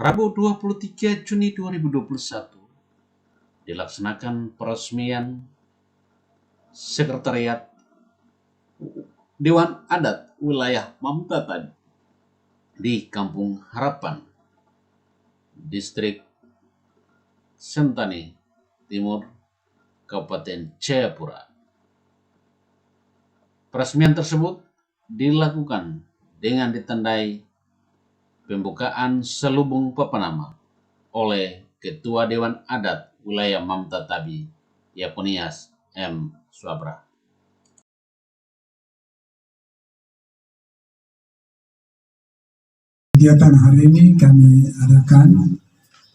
Rabu 23 Juni 2021 dilaksanakan peresmian Sekretariat Dewan Adat Wilayah Mamtata di Kampung Harapan, Distrik Sentani Timur, Kabupaten Jayapura. Peresmian tersebut dilakukan dengan ditandai pembukaan selubung pepenama oleh Ketua Dewan Adat Wilayah Mamtatabi, Yaponias M. Swabra. Kegiatan hari ini kami adakan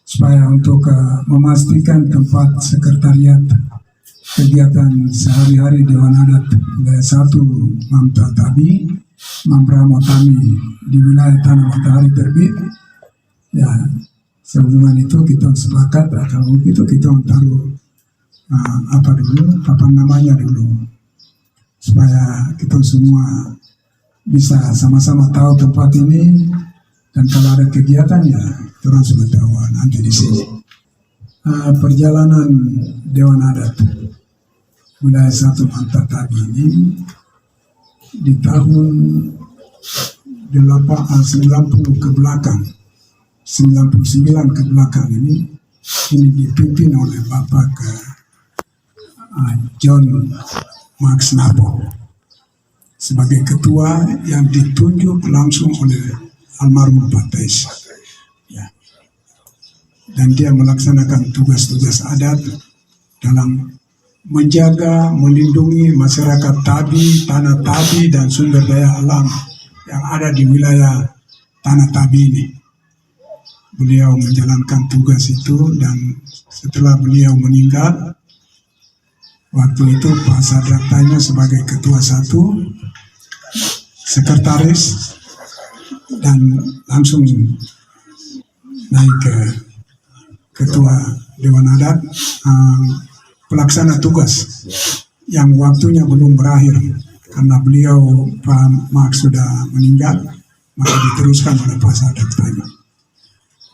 supaya untuk memastikan tempat sekretariat kegiatan sehari-hari Dewan Adat Wilayah 1 Mamtatabi Mambramo kami di wilayah Tanah Matahari Terbit. Ya, sehubungan itu kita sepakat kalau begitu kita taruh papan namanya dulu supaya kita semua bisa sama-sama tahu tempat ini, dan kalau ada kegiatan ya orang sudah tahu nanti di sini. Perjalanan Dewan Adat Wilayah 1 Mamtatabi ini di tahun 90 ke belakang, 99 ke belakang ini dipimpin oleh Bapak John Max Napo sebagai ketua yang ditunjuk langsung oleh almarhum Pak Tais. Ya. Dan dia melaksanakan tugas-tugas adat dalam menjaga, melindungi masyarakat Tabi, tanah Tabi, dan sumber daya alam yang ada di wilayah tanah Tabi ini. Beliau menjalankan tugas itu, dan setelah beliau meninggal, waktu itu Pak Sadrak Tanya sebagai ketua 1, sekretaris, dan langsung naik ke ketua Dewan Adat, pelaksana tugas yang waktunya belum berakhir karena beliau Pak Max sudah meninggal, maka diteruskan oleh Pak Sadrak Tanya.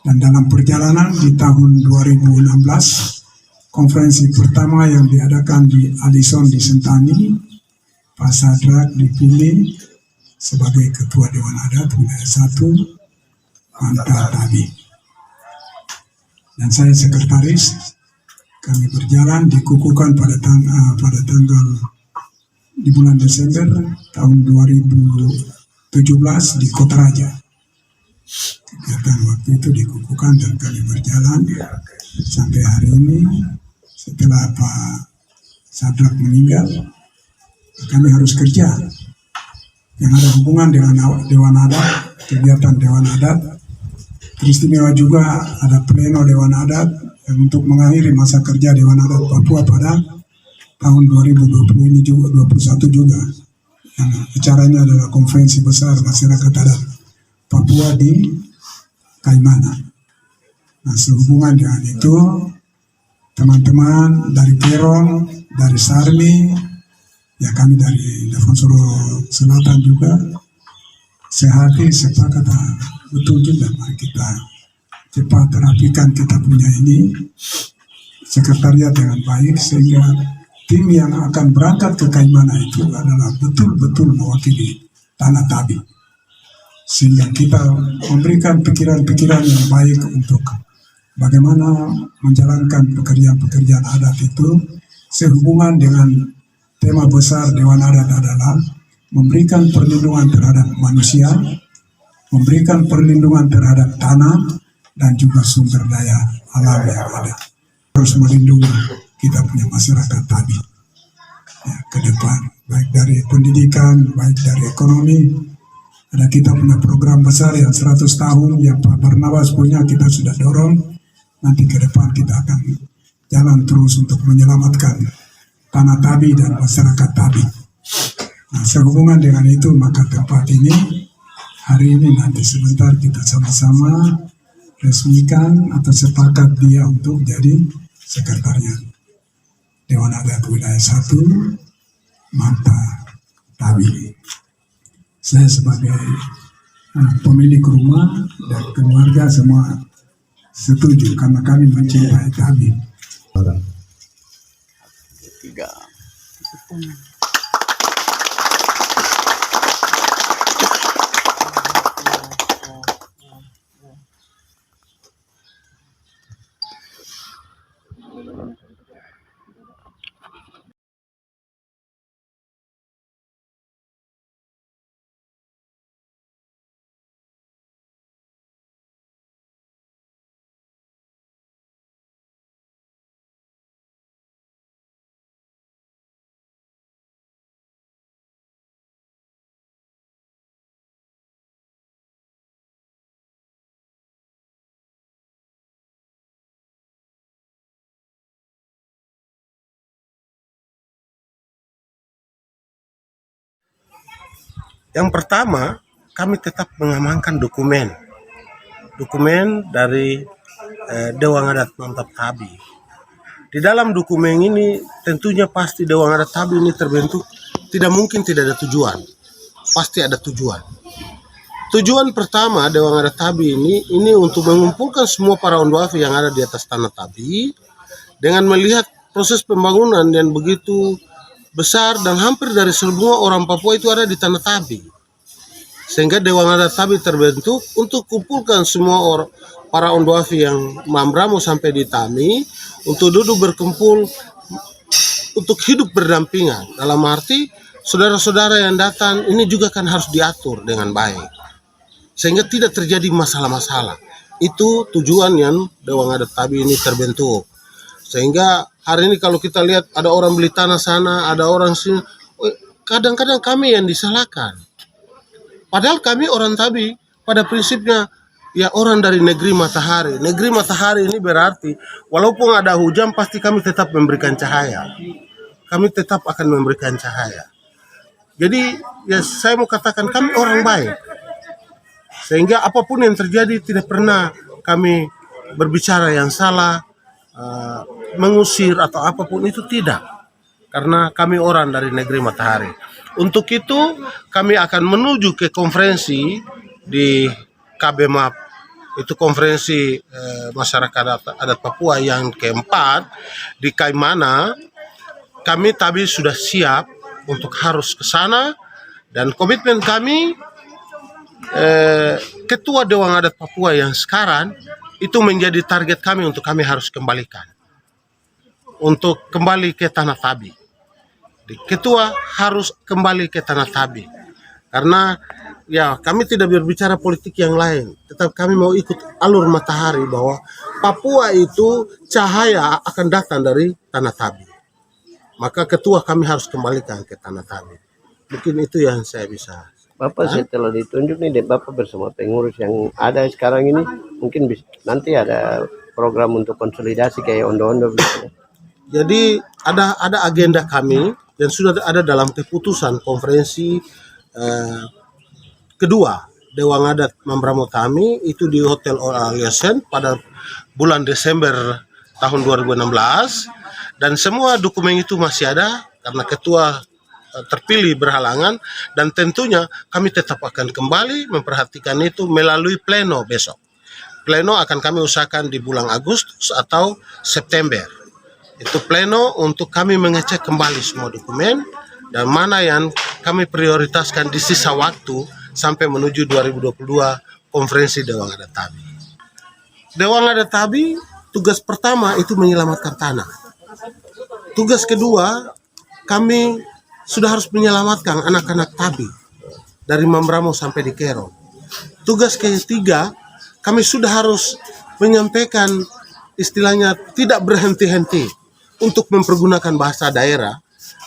Dan dalam perjalanan di tahun 2016, konferensi pertama yang diadakan di Alison di Sentani, Pak Sadrak dipilih sebagai Ketua Dewan Adat Wilayah 1 Mamtatabi. Dan saya sekretaris. Kami berjalan dikukuhkan pada tanggal di bulan Desember tahun 2017 di Kotaraja. Kegiatan waktu itu dikukuhkan dan kami berjalan sampai hari ini. Setelah Pak Sadrak meninggal, kami harus kerja yang ada hubungan dengan Dewan Adat, kegiatan Dewan Adat. Teristimewa juga ada pleno Dewan Adat yang untuk mengakhiri masa kerja Dewan Adat Papua pada tahun 2020 ini juga 21 juga. Yang acaranya adalah konferensi besar masyarakat adat Papua di Kaimana. Nah, sehubungan dengan itu, teman-teman dari Kerong, dari Sarmi, ya kami dari Davonsoro Selatan juga, sehati sepakat betul juga, mari kita cepat rapikan kita punya ini sekretariat dengan baik, sehingga tim yang akan berangkat ke Kaimana itu adalah betul-betul mewakili tanah Tabi, sehingga kita memberikan pikiran-pikiran yang baik untuk bagaimana menjalankan pekerjaan-pekerjaan adat itu sehubungan dengan tema besar Dewan Adat adalah memberikan perlindungan terhadap manusia, memberikan perlindungan terhadap tanah, dan juga sumber daya alam yang ada. Harus melindungi kita punya masyarakat Tabi ya, ke depan, baik dari pendidikan, baik dari ekonomi. Ada kita punya program besar yang 100 tahun yang Pak Barnabas punya, kita sudah dorong. Nanti ke depan kita akan jalan terus untuk menyelamatkan tanah Tabi dan masyarakat Tabi. Nah, sehubungan dengan itu, maka tempat ini hari ini nanti sebentar kita sama-sama resmikan atau sepakat dia untuk jadi sekretariat Dewan Adat Wilayah 1 Mamtatabi. Saya sebagai pemilik rumah dan keluarga semua setuju karena kami mencintai Tabi. Tiga. Yang pertama, kami tetap mengamankan dokumen dari Dewan Adat Mantap Tabi. Di dalam dokumen ini tentunya pasti Dewan Adat Tabi ini terbentuk tidak mungkin tidak ada tujuan, pasti ada tujuan. Tujuan pertama Dewan Adat Tabi ini untuk mengumpulkan semua para Ondoafi yang ada di atas tanah Tabi dengan melihat proses pembangunan yang begitu besar dan hampir dari semua orang Papua itu ada di tanah Tabi. Sehingga Dewan Adat Tabi terbentuk untuk kumpulkan semua para Ondoafi yang Mambramo sampai di Tami untuk duduk berkumpul untuk hidup berdampingan. Dalam arti saudara-saudara yang datang ini juga kan harus diatur dengan baik sehingga tidak terjadi masalah-masalah. Itu tujuan yang Dewan Adat Tabi ini terbentuk. Sehingga hari ini kalau kita lihat ada orang beli tanah sana, ada orang sini, kadang-kadang kami yang disalahkan. Padahal kami orang Tabi pada prinsipnya ya orang dari negeri matahari. Negeri matahari ini berarti walaupun ada hujan pasti kami tetap memberikan cahaya. Kami tetap akan memberikan cahaya. Jadi ya saya mau katakan kami orang baik. Sehingga apapun yang terjadi tidak pernah kami berbicara yang salah, mengusir atau apapun itu tidak, karena kami orang dari negeri matahari. Untuk itu kami akan menuju ke konferensi di KBMAP, itu konferensi masyarakat adat Papua yang keempat di Kaimana. Kami Tabi sudah siap untuk harus ke sana dan komitmen kami Ketua Dewan Adat Papua yang sekarang itu menjadi target kami untuk kami harus kembalikan. Untuk kembali ke tanah Tabi. Ketua harus kembali ke tanah Tabi. Karena ya kami tidak berbicara politik yang lain. Tetap kami mau ikut alur matahari bahwa Papua itu cahaya akan datang dari tanah Tabi. Maka ketua kami harus kembalikan ke tanah Tabi. Mungkin itu yang saya bisa. Bapak setelah ditunjuk nih, Bapak bersama pengurus yang ada sekarang ini, mungkin nanti ada program untuk konsolidasi kayak ondo-ondo gitu. Jadi ada agenda kami yang sudah ada dalam keputusan konferensi kedua Dewan Adat Mambramo Tami itu di Hotel Aliasen pada bulan Desember tahun 2016 dan semua dokumen itu masih ada karena ketua terpilih berhalangan dan tentunya kami tetap akan kembali memperhatikan itu melalui pleno besok. Pleno akan kami usahakan di bulan Agustus atau September. Itu pleno untuk kami mengecek kembali semua dokumen dan mana yang kami prioritaskan di sisa waktu sampai menuju 2022 konferensi Dewan Adat Tabi. Dewan Adat Tabi tugas pertama itu menyelamatkan tanah. Tugas kedua kami sudah harus menyelamatkan anak-anak Tabi dari Mambramo sampai di Kero. Tugas ketiga, kami sudah harus menyampaikan istilahnya tidak berhenti-henti untuk mempergunakan bahasa daerah.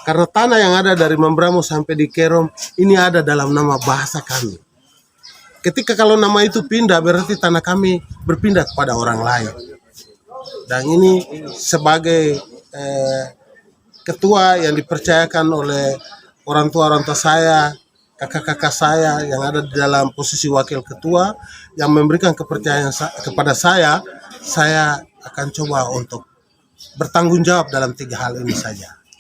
Karena tanah yang ada dari Mambramo sampai di Kerom ini ada dalam nama bahasa kami. Ketika kalau nama itu pindah berarti tanah kami berpindah kepada orang lain. Dan ini sebagai ketua yang dipercayakan oleh orang tua saya, kakak-kakak saya yang ada di dalam posisi wakil ketua yang memberikan kepercayaan kepada saya akan coba untuk bertanggung jawab dalam 3 hal ini saja.